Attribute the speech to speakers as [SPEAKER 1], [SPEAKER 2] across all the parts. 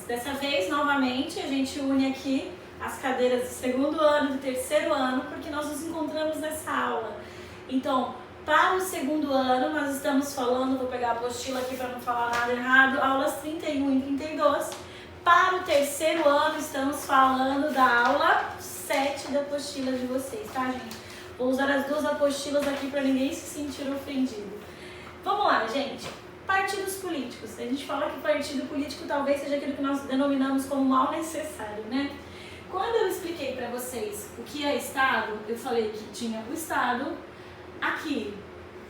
[SPEAKER 1] Dessa vez, novamente, a gente une aqui as cadeiras do segundo ano e do terceiro ano, porque nós nos encontramos nessa aula. Então, para o segundo ano, nós estamos falando, vou pegar a apostila aqui para não falar nada errado, aulas 31 e 32. Para o terceiro ano, estamos falando da aula 7 da apostila de vocês, tá, gente? Vou usar as duas apostilas aqui para ninguém se sentir ofendido. Vamos lá, gente. Partidos políticos. A gente fala que partido político talvez seja aquilo que nós denominamos como mal necessário, né? Quando eu expliquei para vocês o que é Estado, eu falei que tinha o Estado, aqui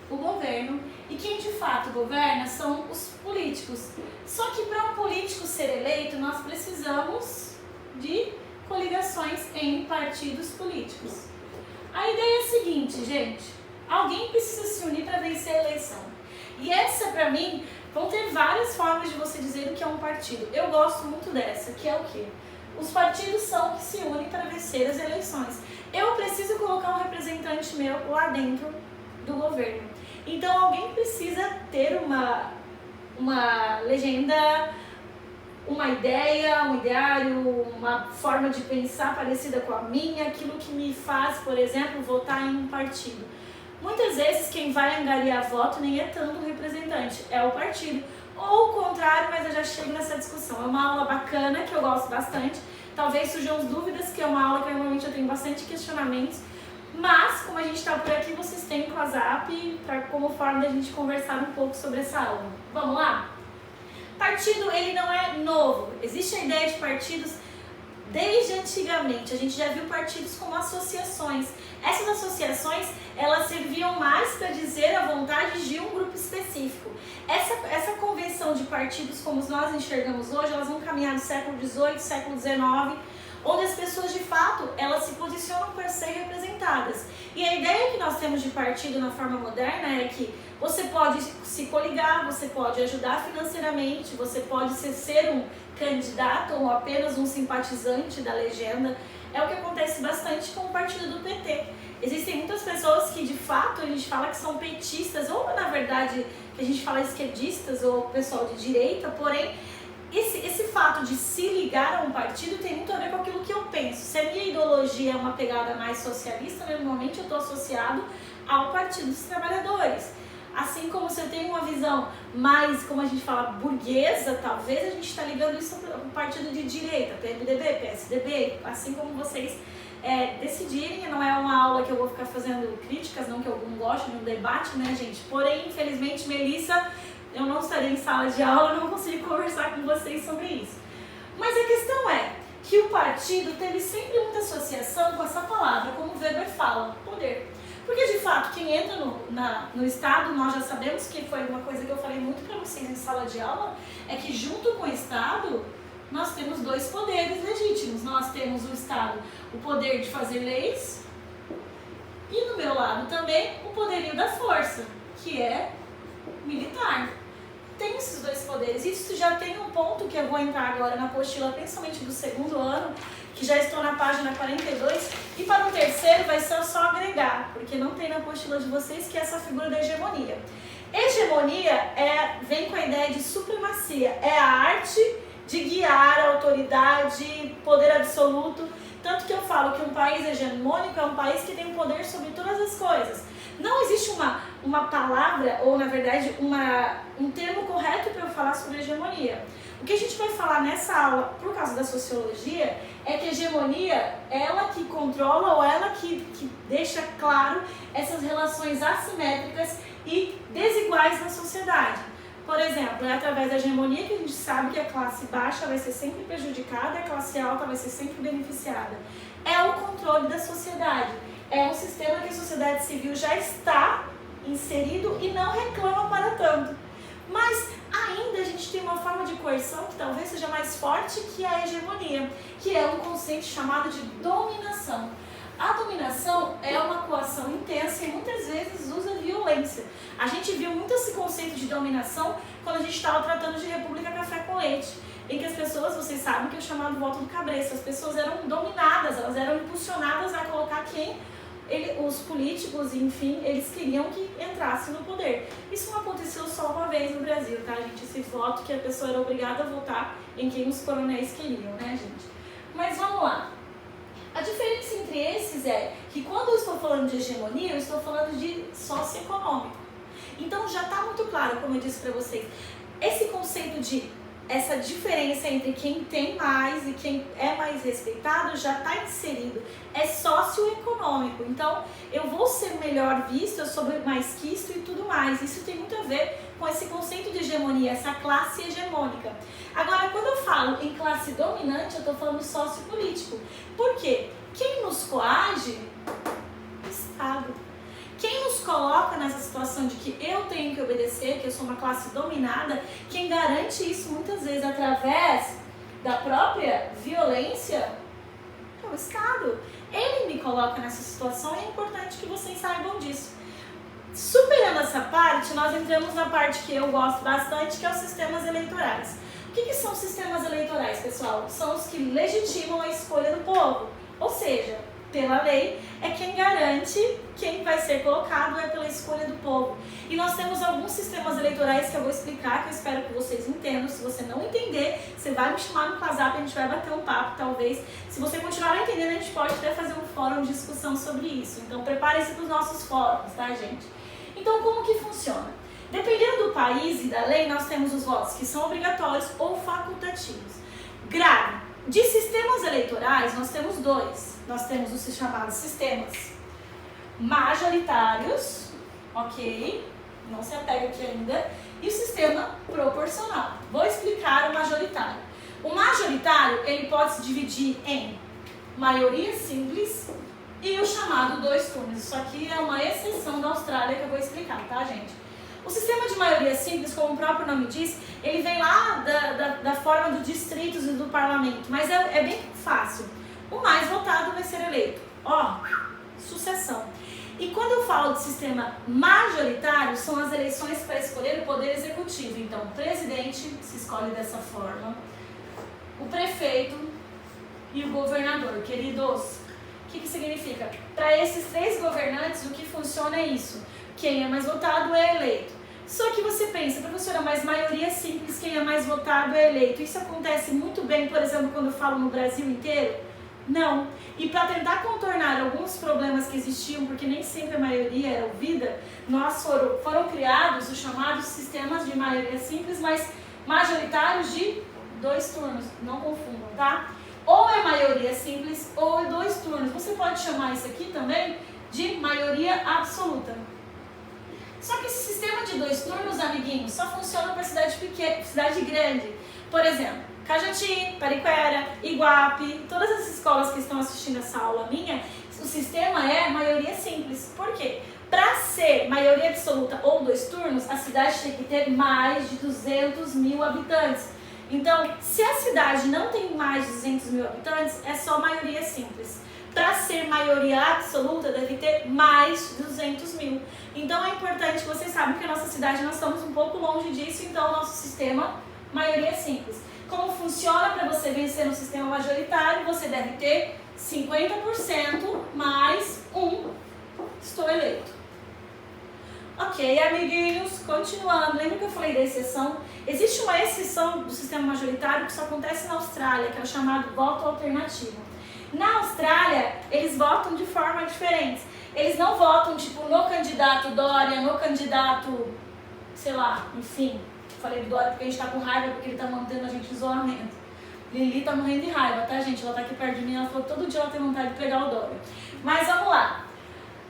[SPEAKER 1] o governo, e quem de fato governa são os políticos. Só que para um político ser eleito, nós precisamos de coligações em partidos políticos. A ideia é a seguinte, gente, alguém precisa se unir para vencer a eleição. E essa, para mim, vão ter várias formas de você dizer o que é um partido. Eu gosto muito dessa, que é o quê? Os partidos são que se unem para vencer as eleições. Eu preciso colocar um representante meu lá dentro do governo. Então, alguém precisa ter uma legenda, uma ideia, um ideário, uma forma de pensar parecida com a minha, aquilo que me faz, por exemplo, votar em um partido. Muitas vezes quem vai angariar voto nem é tanto o representante, é o partido. Ou o contrário, mas eu já chego nessa discussão. É uma aula bacana, que eu gosto bastante. Talvez surjam duvidas, que é uma aula que normalmente eu tenho bastante questionamentos. Mas, como a gente está por aqui, vocês têm o WhatsApp como forma da gente conversar um pouco sobre essa aula. Vamos lá? Partido, ele não é novo. Existe a ideia de partidos desde antigamente. A gente já viu partidos como associações. Essas associações, elas serviam mais para dizer a vontade de um grupo específico. Essa convenção de partidos como nós enxergamos hoje, elas vão caminhar do século XVIII, século XIX, onde as pessoas de fato, elas se posicionam para ser representadas. E a ideia que nós temos de partido na forma moderna é que você pode se coligar, você pode ajudar financeiramente, você pode ser um candidato ou apenas um simpatizante da legenda. É o que acontece bastante com o partido do PT. Existem muitas pessoas que de fato a gente fala que são petistas, ou na verdade que a gente fala esquerdistas ou pessoal de direita, porém esse fato de se ligar a um partido tem muito a ver com aquilo que eu penso. Se a minha ideologia é uma pegada mais socialista, normalmente eu estou associado ao Partido dos Trabalhadores. Assim como se eu tenho uma visão mais, como a gente fala, burguesa, talvez a gente está ligando isso ao partido de direita, PMDB, PSDB, assim como vocês decidirem. Não é uma aula que eu vou ficar fazendo críticas, não que eu não goste de um debate, né, gente? Porém, infelizmente, Melissa, eu não estarei em sala de aula, não consigo conversar com vocês sobre isso. Mas a questão é que o partido teve sempre muita associação com essa palavra, como o Weber fala, poder. Porque, de fato, quem entra no Estado, nós já sabemos que foi uma coisa que eu falei muito para vocês em sala de aula, é que junto com o Estado, nós temos dois poderes legítimos. Nós temos o Estado, o poder de fazer leis, e do meu lado também o poderio da força, que é militar. Tem esses dois poderes. Isso já tem um ponto que eu vou entrar agora na apostila, principalmente do segundo ano, que já estou na página 42, e para o terceiro vai ser só agregar, porque não tem na apostila de vocês, que é essa figura da hegemonia. Hegemonia vem com a ideia de supremacia, é a arte de guiar a autoridade, poder absoluto. Tanto que eu falo que um país hegemônico é um país que tem poder sobre todas as coisas. Não existe uma palavra, ou na verdade um termo correto para eu falar sobre hegemonia. O que a gente vai falar nessa aula, por causa da sociologia, é que a hegemonia, ela que controla ou ela que deixa claro essas relações assimétricas e desiguais na sociedade. Por exemplo, é através da hegemonia que a gente sabe que a classe baixa vai ser sempre prejudicada e a classe alta vai ser sempre beneficiada. É o controle da sociedade. É um sistema que a sociedade civil já está inserido e não reclama para tanto. Mas ainda a gente tem uma forma de coerção que talvez seja mais forte que a hegemonia, que é um conceito chamado de dominação. A dominação é uma coação intensa e muitas vezes usa violência. A gente viu muito esse conceito de dominação quando a gente estava tratando de República Café com Leite, em que as pessoas, vocês sabem que é o chamado voto do cabresto, as pessoas eram dominadas, elas eram impulsionadas a colocar quem os políticos, enfim, eles queriam que entrasse no poder. Isso não aconteceu só uma vez no Brasil, tá, gente? Esse voto que a pessoa era obrigada a votar em quem os coronéis queriam, né, gente? Mas vamos lá. A diferença entre esses é que quando eu estou falando de hegemonia, eu estou falando de socioeconômico. Então já está muito claro, como eu disse para vocês, esse conceito de essa diferença entre quem tem mais e quem é mais respeitado já está inserido. É socioeconômico. Então, eu vou ser melhor visto, eu sou mais quisto e tudo mais. Isso tem muito a ver com esse conceito de hegemonia, essa classe hegemônica. Agora, quando eu falo em classe dominante, eu estou falando sociopolítico. Por quê? Quem nos coage? O Estado. Quem nos coloca nessa situação de que eu tenho que obedecer, que eu sou uma classe dominada, quem garante isso muitas vezes através da própria violência é o Estado. Ele me coloca nessa situação e é importante que vocês saibam disso. Superando essa parte, nós entramos na parte que eu gosto bastante, que é os sistemas eleitorais. O que são sistemas eleitorais, pessoal? São os que legitimam a escolha do povo. Ou seja, pela lei, é quem garante quem vai ser colocado, é pela escolha do povo. E nós temos alguns sistemas eleitorais que eu vou explicar, que eu espero que vocês entendam. Se você não entender, você vai me chamar no WhatsApp, a gente vai bater um papo, talvez. Se você continuar entendendo, a gente pode até fazer um fórum de discussão sobre isso. Então, prepare-se para os nossos fóruns, tá, gente? Então, como que funciona? Dependendo do país e da lei, nós temos os votos que são obrigatórios ou facultativos. Grave. De sistemas eleitorais, nós temos dois. Nós temos os chamados sistemas majoritários, ok? Não se apega aqui ainda. E o sistema proporcional. Vou explicar o majoritário. O majoritário, ele pode se dividir em maioria simples e o chamado 2 turnos. Isso aqui é uma exceção da Austrália que eu vou explicar, tá, gente? O sistema de maioria simples, como o próprio nome diz, ele vem lá da forma dos distritos e do parlamento, mas é bem fácil. O mais votado vai ser eleito. Ó, sucessão. E quando eu falo de sistema majoritário, são as eleições para escolher o poder executivo. Então, o presidente se escolhe dessa forma, o prefeito e o governador. Queridos, o que significa? Para esses 3 governantes, o que funciona é isso. Quem é mais votado é eleito. Só que você pensa, professora, mas maioria simples, quem é mais votado é eleito. Isso acontece muito bem, por exemplo, quando eu falo no Brasil inteiro? Não. E para tentar contornar alguns problemas que existiam, porque nem sempre a maioria era ouvida, foram criados os chamados sistemas de maioria simples, mas majoritários de 2 turnos. Não confundam, tá? Ou é maioria simples ou é 2 turnos. Você pode chamar isso aqui também de maioria absoluta. Só que esse sistema de 2 turnos, amiguinhos, só funciona para cidade grande. Por exemplo, Cajati, Pariquera, Iguape, todas as escolas que estão assistindo essa aula minha, o sistema é maioria simples. Por quê? Para ser maioria absoluta ou 2 turnos, a cidade tem que ter mais de 200 mil habitantes. Então, se a cidade não tem mais de 200 mil habitantes, é só maioria simples. Para ser maioria absoluta, deve ter mais de 200 mil. Então, é importante, vocês sabem que a nossa cidade, nós estamos um pouco longe disso, então o nosso sistema, maioria simples. Como funciona para você vencer no sistema majoritário? Você deve ter 50% mais 1. Estou eleito. Ok, amiguinhos, continuando. Lembra que eu falei da exceção? Existe uma exceção do sistema majoritário que só acontece na Austrália, que é o chamado voto alternativo. Na Austrália, eles votam de forma diferente. Eles não votam, tipo, no candidato Dória, no candidato, sei lá, enfim. Falei do Dória porque a gente tá com raiva, porque ele tá mantendo a gente em isolamento. Lili tá morrendo de raiva, tá, gente? Ela tá aqui perto de mim, ela falou que todo dia ela tem vontade de pegar o Dória. Mas vamos lá.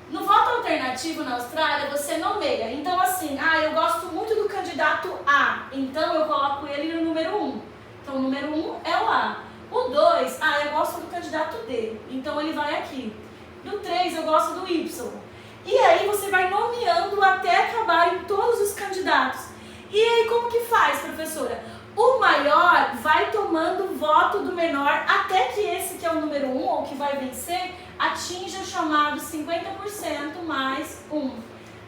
[SPEAKER 1] No voto alternativo na Austrália, você nomeia. Então, assim, eu gosto muito do candidato A, então eu coloco ele no número 1. Então, o número 1 é o A. O 2, eu gosto do candidato D, então ele vai aqui. No 3, eu gosto do Y. E aí você vai nomeando até acabar em todos os candidatos. E aí como que faz, professora? O maior vai tomando o voto do menor até que esse que é o número 1, ou que vai vencer, atinja o chamado 50% mais 1.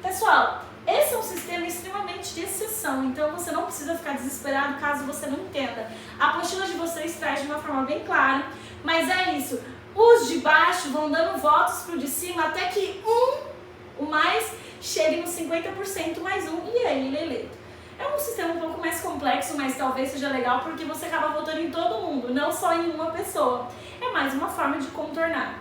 [SPEAKER 1] Pessoal, esse é um sistema extremamente de exceção, então você não precisa ficar desesperado caso você não entenda. A apostila de vocês traz de uma forma bem clara, mas é isso. Os de baixo vão dando votos pro de cima até que o mais, chegue nos 50% mais um e aí ele é eleito. É um sistema um pouco mais complexo, mas talvez seja legal porque você acaba votando em todo mundo, não só em uma pessoa. É mais uma forma de contornar.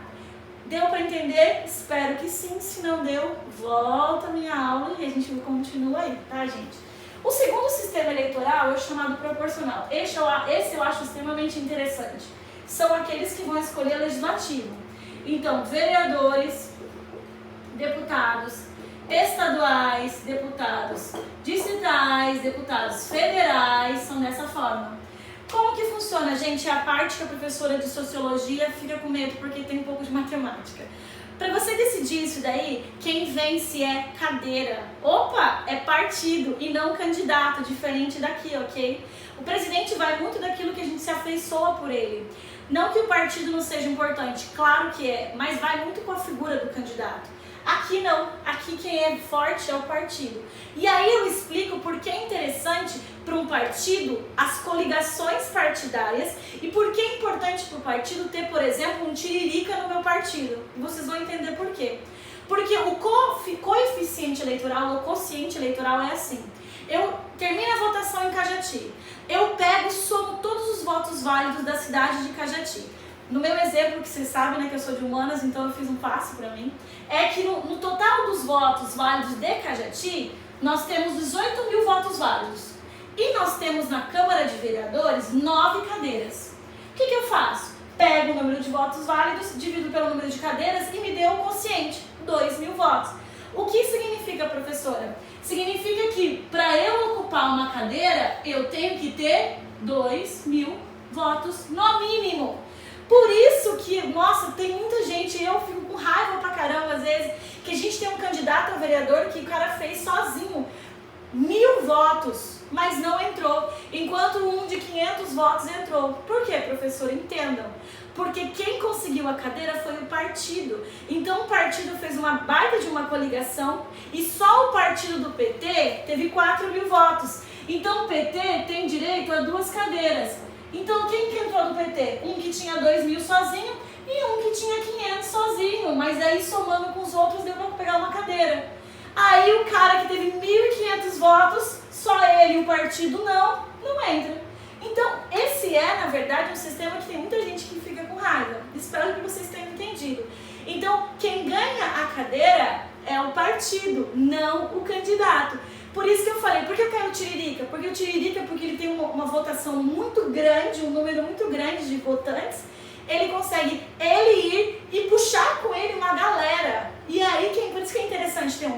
[SPEAKER 1] Deu para entender? Espero que sim. Se não deu, volta a minha aula e a gente continua aí, tá, gente? O segundo sistema eleitoral é o chamado proporcional. Esse eu acho extremamente interessante. São aqueles que vão escolher legislativo. Então, vereadores, deputados estaduais, deputados distritais, deputados federais, são dessa forma. Como que funciona, gente? É a parte que a professora de sociologia fica com medo porque tem um pouco de matemática. Para você decidir isso daí, quem vence é cadeira. Opa, é partido e não candidato, diferente daqui, ok? O presidente vai muito daquilo que a gente se afeiçoa por ele. Não que o partido não seja importante, claro que é, mas vai muito com a figura do candidato. Aqui não, aqui quem é forte é o partido. E aí eu explico por que é interessante para um partido as coligações partidárias e por que é importante para o partido ter, por exemplo, um tiririca no meu partido. E vocês vão entender por quê. Porque o coeficiente eleitoral, o quociente eleitoral é assim. Eu termino a votação em Cajati, eu pego e somo todos os votos válidos da cidade de Cajati. No meu exemplo, que vocês sabem, né, que eu sou de humanas, então eu fiz um fácil para mim, é que no total dos votos válidos de Cajati, nós temos 18 mil votos válidos. E nós temos na Câmara de Vereadores 9 cadeiras. O que eu faço? Pego o número de votos válidos, divido pelo número de cadeiras e me deu o quociente, 2.000 votos. O que significa, professora? Significa que para eu ocupar uma cadeira, eu tenho que ter 2.000 votos no mínimo. Por isso que, nossa, tem muita gente, eu fico com raiva pra caramba às vezes, que a gente tem um candidato a vereador que o cara fez sozinho 1.000 votos, mas não entrou, enquanto um de 500 votos entrou. Por quê, professor? Entendam. Porque quem conseguiu a cadeira foi o partido. Então o partido fez uma baita de uma coligação e só o partido do PT teve 4.000 votos. Então o PT tem direito a 2 cadeiras. Então quem que entrou do PT? Um que tinha 2.000 sozinho e um que tinha 500 sozinho. Mas aí somando com os outros deu para pegar uma cadeira. Aí o cara que teve 1.500 votos, só ele e o partido não entra. Então esse é, na verdade, um sistema que tem muita gente que fica com raiva. Espero que vocês tenham entendido. Então quem ganha a cadeira é o partido, não o candidato. Por isso que eu falei, por que eu quero o Tiririca? Porque o Tiririca, porque ele tem uma votação muito grande, um número muito grande de votantes, ele consegue ir e puxar com ele uma galera. E aí, por isso que é interessante ter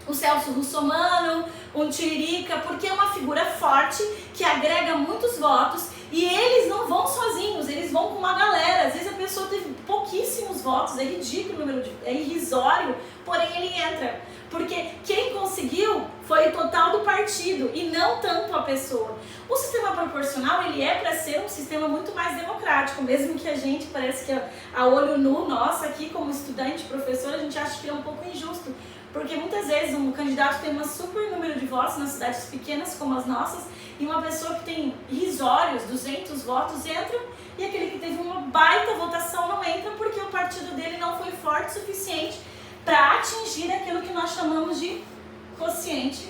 [SPEAKER 1] o Celso Russomano, um Tiririca, porque é uma figura forte que agrega muitos votos e eles não vão sozinhos, eles vão com uma galera. Às vezes a pessoa teve pouquíssimos votos, é ridículo o número, é irrisório, porém ele entra. Porque quem conseguiu foi o total do partido e não tanto a pessoa. O sistema proporcional, ele é para ser um sistema muito mais democrático, mesmo que a gente parece que a olho nu, nossa, aqui como estudante, professor, a gente acha que é um pouco injusto. Porque muitas vezes um candidato tem um super número de votos nas cidades pequenas como as nossas e uma pessoa que tem irrisórios, 200 votos entra e aquele que teve uma baita votação não entra porque o partido dele não foi forte o suficiente para atingir aquilo que nós chamamos de quociente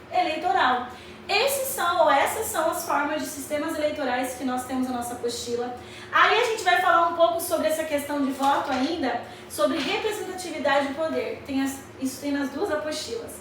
[SPEAKER 1] eleitoral. Essas são as formas de sistemas eleitorais que nós temos na nossa apostila. Aí a gente vai falar um pouco sobre essa questão de voto ainda, sobre representatividade de poder. Isso tem nas 2 apostilas.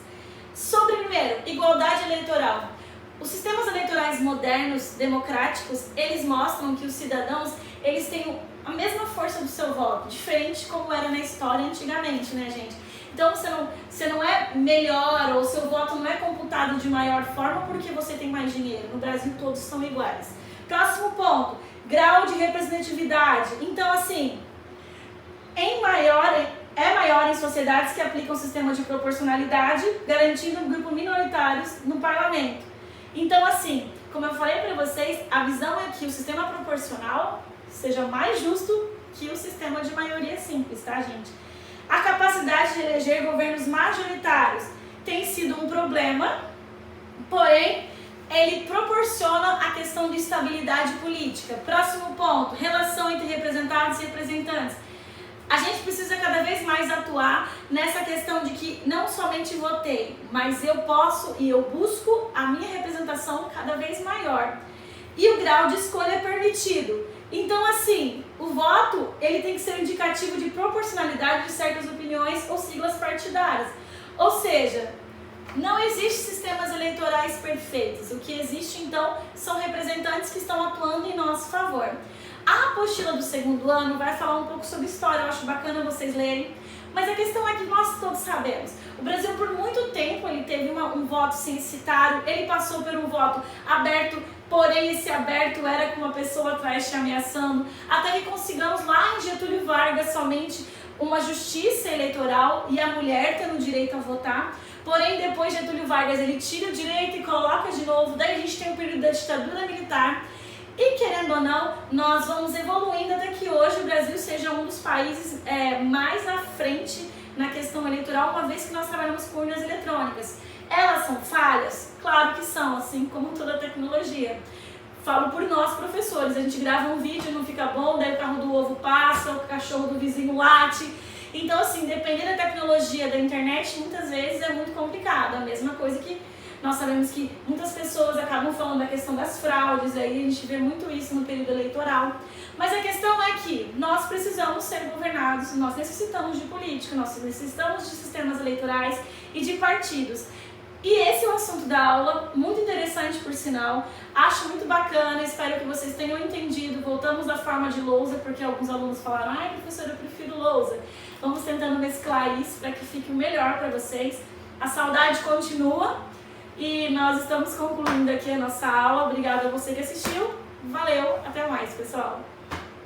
[SPEAKER 1] Sobre, primeiro, igualdade eleitoral. Os sistemas eleitorais modernos, democráticos, eles mostram que os cidadãos, eles têm a mesma força do seu voto, diferente de como era na história antigamente, né, gente? Então você não é melhor ou seu voto não é computado de maior forma porque você tem mais dinheiro. No Brasil todos são iguais. Próximo ponto, grau de representatividade. Então assim, é maior em sociedades que aplicam o sistema de proporcionalidade, garantindo grupos minoritários no parlamento. Então assim, como eu falei para vocês, a visão é que o sistema proporcional seja mais justo que o sistema de maioria simples, tá, gente? A capacidade de eleger governos majoritários tem sido um problema, porém, ele proporciona a questão de estabilidade política. Próximo ponto, relação entre representados e representantes. A gente precisa cada vez mais atuar nessa questão de que não somente votei, mas eu posso e eu busco a minha representação cada vez maior. E o grau de escolha é permitido. Então, assim, o voto ele tem que ser indicativo de proporcionalidade de certas opiniões ou siglas partidárias. Ou seja, não existem sistemas eleitorais perfeitos. O que existe, então, são representantes que estão atuando em nosso favor. A apostila do segundo ano vai falar um pouco sobre história, eu acho bacana vocês lerem. Mas a questão é que nós todos sabemos, o Brasil por muito tempo ele teve um voto censitário, ele passou por um voto aberto, porém esse aberto era com uma pessoa atrás te ameaçando, até que consigamos lá em Getúlio Vargas somente uma justiça eleitoral e a mulher tendo direito a votar. Porém, depois Getúlio Vargas ele tira o direito e coloca de novo, daí a gente tem o período da ditadura militar. E querendo ou não, nós vamos evoluindo até que hoje o Brasil seja um dos países mais à frente na questão eleitoral, uma vez que nós trabalhamos com urnas eletrônicas. Elas são falhas? Claro que são, assim como toda tecnologia. Falo por nós, professores, a gente grava um vídeo, não fica bom, daí o carro do ovo passa, o cachorro do vizinho late. Então, assim, dependendo da tecnologia da internet, muitas vezes é muito complicado. A mesma coisa que nós sabemos que muitas pessoas acabam falando da questão das fraudes, aí a gente vê muito isso no período eleitoral. Mas a questão é que nós precisamos ser governados, nós necessitamos de política, nós necessitamos de sistemas eleitorais e de partidos. E esse é o assunto da aula, muito interessante por sinal, acho muito bacana, espero que vocês tenham entendido. Voltamos da forma de lousa, porque alguns alunos falaram, ai professora, eu prefiro lousa. Vamos tentando mesclar isso para que fique o melhor para vocês. A saudade continua. E nós estamos concluindo aqui a nossa aula. Obrigada a você que assistiu. Valeu, até mais, pessoal!